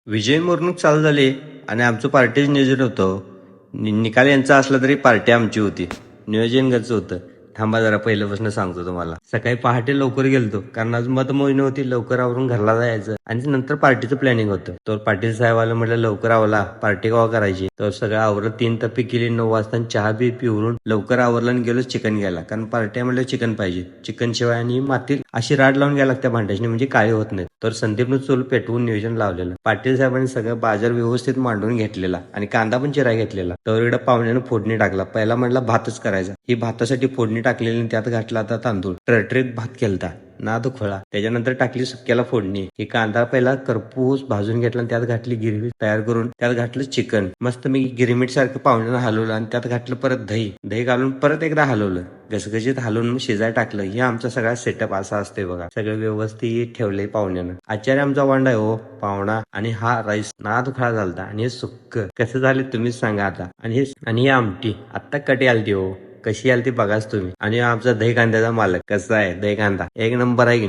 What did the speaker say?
विजय मिरवणूक चालू झाली आणि आमचं पार्टीचं नियोजन होतं. निकाल यांचा असला तरी पार्टी आमची होती. नियोजन कसं होतं थांबा जरा पहिल्यापासून सांगतो तुम्हाला. सकाळी पहाटे लवकर गेलतो कारण आज मतमोजणी होती. लवकर आवरून घरला जायचं आणि नंतर पार्टीचं प्लॅनिंग होतं. तर पाटील साहेबाला म्हटलं लवकर आवला पार्टी केव्हा करायची. तर सगळं आवरत 3 टप्पे केली. 9 वाजता चहा बी पिवरून लवकर आवरलं आणि गेलो चिकन घ्यायला. कारण पार्टी म्हणलं चिकन पाहिजे. चिकन शिवाय आणि माती अशी राड लावून घ्यायला लागत्या भांड्याची म्हणजे काळी होत नाही. तर संदीपनं चूल पेटवून नियोजन लावलेलं. पाटील साहेबांनी सगळं बाजार व्यवस्थित मांडून घेतलेला आणि कांदा पण चिरा घेतलेला. तर इकडं पाहुण्यानं फोडणी टाकला. पहिला म्हटला भातच करायचा. ही भातासाठी फोडणी टाकलेली त्यात घातला आता तांदूळ. टरटरीत भात केलता नाद खोळा. त्याच्यानंतर टाकली सुक्याला फोडणी. ही कांदा पहिला करपूस भाजून घेतला आणि त्यात घातली गिरवी तयार करून त्यात घातलं चिकन. मस्त मी गिरमीट सारखं पाहुण्यानं हलवलं आणि त्यात घातलं परत दही. दही घालून परत एकदा हलवलं. घसघशीत हलवून शिजाय टाकलं. हे आमचा सगळा सेटअप असा असते बघा. सगळं व्यवस्थित ठेवलंय पाहुण्यानं. आचार्य आमचा वांडा आहे हो पाहुणा. आणि हा राईस नाद खोळा झालता आणि हे सुक्क कसं झाले तुम्हीच सांगा आता. आणि ही आमटी आत्ता कटी आलती हो. कशी आली ती बघाच तुम्ही. आणि आमचा दही कांद्याचा मालक कसा आहे दही कांदा एक नंबर आहे की नाही.